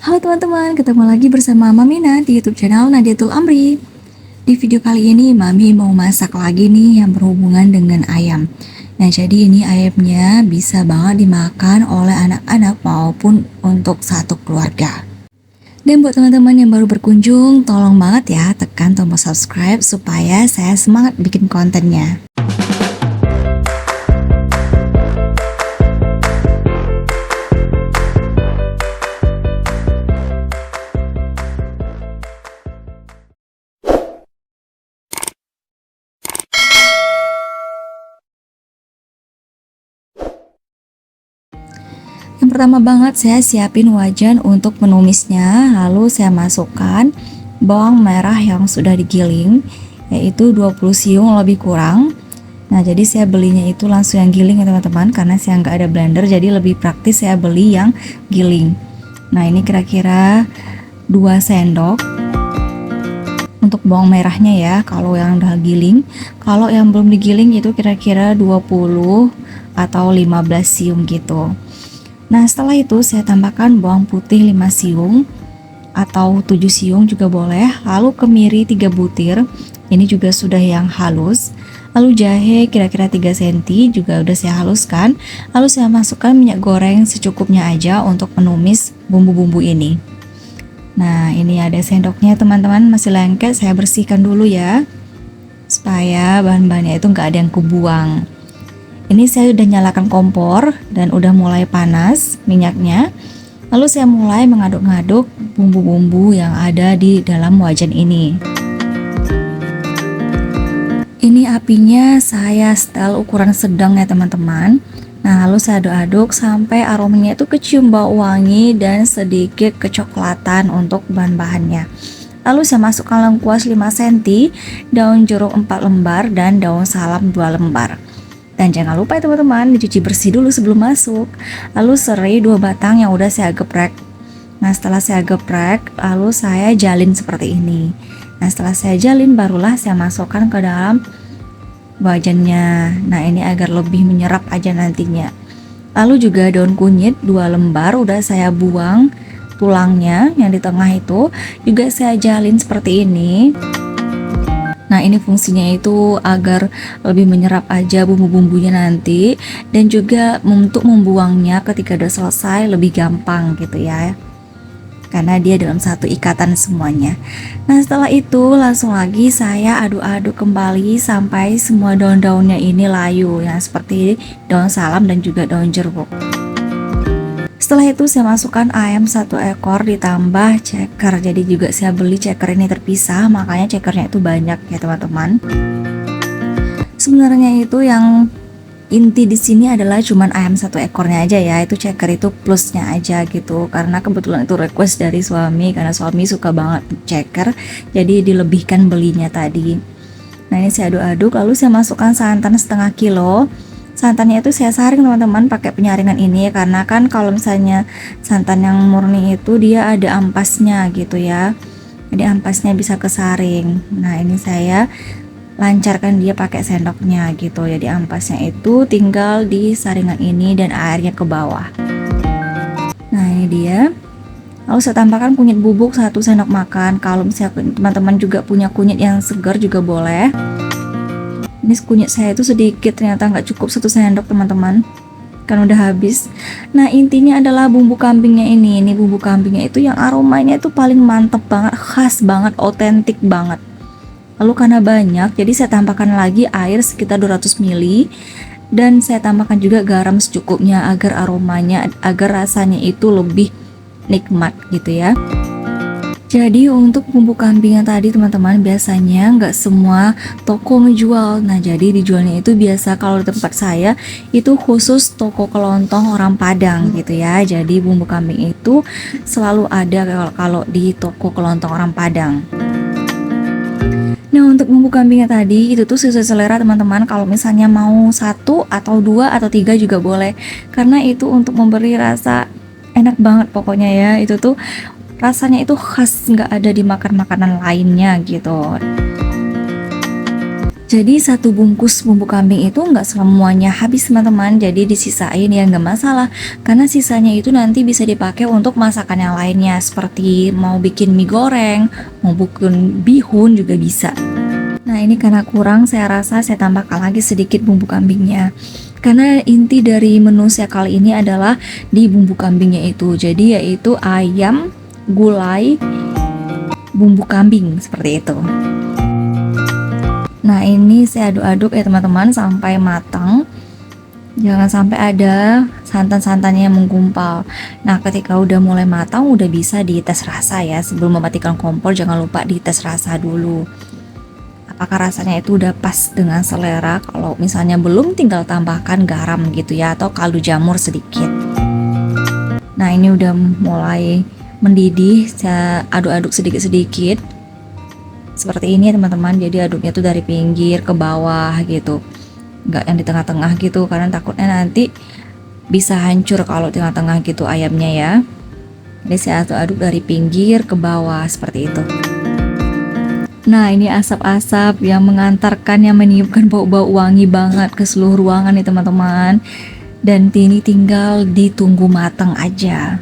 Halo teman-teman, ketemu lagi bersama Mami Mina di YouTube channel Nadiatul Amri. Di video kali ini Mami mau masak lagi nih yang berhubungan dengan ayam. Nah, jadi ini ayamnya bisa banget dimakan oleh anak-anak maupun untuk satu keluarga. Dan buat teman-teman yang baru berkunjung, tolong banget ya tekan tombol subscribe supaya saya semangat bikin kontennya. Yang pertama banget saya siapin wajan untuk menumisnya, lalu saya masukkan bawang merah yang sudah digiling, yaitu 20 siung lebih kurang. Nah, jadi saya belinya itu langsung yang giling ya teman-teman, karena saya nggak ada blender, jadi lebih praktis saya beli yang giling. Nah, ini kira-kira 2 sendok untuk bawang merahnya ya, kalau yang udah giling. Kalau yang belum digiling itu kira-kira 20 atau 15 siung gitu. Nah, setelah itu saya tambahkan bawang putih 5 siung atau 7 siung juga boleh. Lalu kemiri 3 butir, ini juga sudah yang halus. Lalu jahe kira-kira 3 cm juga udah saya haluskan. Lalu saya masukkan minyak goreng secukupnya aja untuk menumis bumbu-bumbu ini. Nah, ini ada sendoknya teman-teman, masih lengket, saya bersihkan dulu ya, supaya bahan-bahannya itu nggak ada yang kebuang. Ini saya udah nyalakan kompor dan udah mulai panas minyaknya. Lalu saya mulai mengaduk-ngaduk bumbu-bumbu yang ada di dalam wajan ini. Ini apinya saya setel ukuran sedang ya teman-teman. Nah, lalu saya aduk-aduk sampai aromanya itu kecium bau wangi dan sedikit kecoklatan untuk bahan-bahannya. Lalu saya masukkan lengkuas 5 cm, daun jeruk 4 lembar, dan daun salam 2 lembar. Dan jangan lupa ya teman-teman, dicuci bersih dulu sebelum masuk. Lalu serai 2 batang yang udah saya geprek. Nah, setelah saya geprek, lalu saya jalin seperti ini. Nah, setelah saya jalin, barulah saya masukkan ke dalam wajannya. Nah, ini agar lebih menyerap aja nantinya. Lalu juga daun kunyit 2 lembar udah saya buang tulangnya yang di tengah itu, juga saya jalin seperti ini. Nah, ini fungsinya itu agar lebih menyerap aja bumbu-bumbunya nanti, dan juga untuk membuangnya ketika udah selesai lebih gampang gitu ya, karena dia dalam satu ikatan semuanya. Nah, setelah itu langsung lagi saya aduk-aduk kembali sampai semua daun-daunnya ini layu ya, seperti daun salam dan juga daun jeruk. Setelah itu saya masukkan ayam 1 ekor ditambah ceker. Jadi juga saya beli ceker ini terpisah, makanya cekernya itu banyak ya teman-teman. Sebenarnya itu yang inti di sini adalah cuman ayam 1 ekornya aja ya, itu ceker itu plusnya aja gitu. Karena kebetulan itu request dari suami, karena suami suka banget ceker, jadi dilebihkan belinya tadi. Nah, ini saya aduk-aduk, lalu saya masukkan santan setengah kilo. Santannya itu saya saring teman-teman pakai penyaringan ini, karena kan kalau misalnya santan yang murni itu dia ada ampasnya gitu ya, jadi ampasnya bisa kesaring. Nah, ini saya lancarkan dia pakai sendoknya gitu, jadi ampasnya itu tinggal di saringan ini dan airnya ke bawah. Nah, ini dia. Lalu saya tambahkan kunyit bubuk 1 sendok makan. Kalau misalnya teman-teman juga punya kunyit yang segar juga boleh. Ini kunyit saya itu sedikit, ternyata nggak cukup 1 sendok teman-teman, kan udah habis. Nah, intinya adalah bumbu kambingnya ini. Ini bumbu kambingnya itu yang aromanya itu paling mantep banget, khas banget, otentik banget. Lalu karena banyak, jadi saya tambahkan lagi air sekitar 200 ml, dan saya tambahkan juga garam secukupnya agar aromanya, agar rasanya itu lebih nikmat gitu ya. Jadi untuk bumbu kambing yang tadi teman-teman, biasanya nggak semua toko ngejual. Nah, jadi dijualnya itu biasa kalau di tempat saya itu khusus toko kelontong orang Padang gitu ya. Jadi bumbu kambing itu selalu ada kalau di toko kelontong orang Padang. Nah, untuk bumbu kambingnya tadi itu tuh sesuai selera teman-teman. Kalau misalnya mau 1 atau 2 atau 3 juga boleh, karena itu untuk memberi rasa enak banget pokoknya ya. Itu tuh rasanya itu khas, nggak ada di makan makanan lainnya gitu. Jadi satu bungkus bumbu kambing itu nggak semuanya habis teman-teman, jadi disisain ya nggak masalah, karena sisanya itu nanti bisa dipakai untuk masakan yang lainnya, seperti mau bikin mie goreng, mau bikin bihun juga bisa. Nah ini karena kurang, saya rasa saya tambahkan lagi sedikit bumbu kambingnya. Karena inti dari menu saya kali ini adalah di bumbu kambingnya itu, jadi yaitu ayam, gulai, bumbu kambing seperti itu. Nah ini saya aduk-aduk ya teman-teman sampai matang. Jangan sampai ada santan-santannya yang menggumpal. Nah ketika udah mulai matang udah bisa dites rasa ya. Sebelum mematikan kompor jangan lupa dites rasa dulu. Apakah rasanya itu udah pas dengan selera. Kalau misalnya belum, tinggal tambahkan garam gitu ya, atau kaldu jamur sedikit. Nah ini udah mulai mendidih, saya aduk-aduk sedikit-sedikit seperti ini ya teman-teman. Jadi aduknya tuh dari pinggir ke bawah gitu, nggak yang di tengah-tengah gitu, karena takutnya nanti bisa hancur kalau di tengah-tengah gitu ayamnya ya. Jadi saya aduk-aduk dari pinggir ke bawah seperti itu. Nah ini asap-asap yang mengantarkan, yang meniupkan bau-bau wangi banget ke seluruh ruangan nih teman-teman. Dan ini tinggal ditunggu matang aja.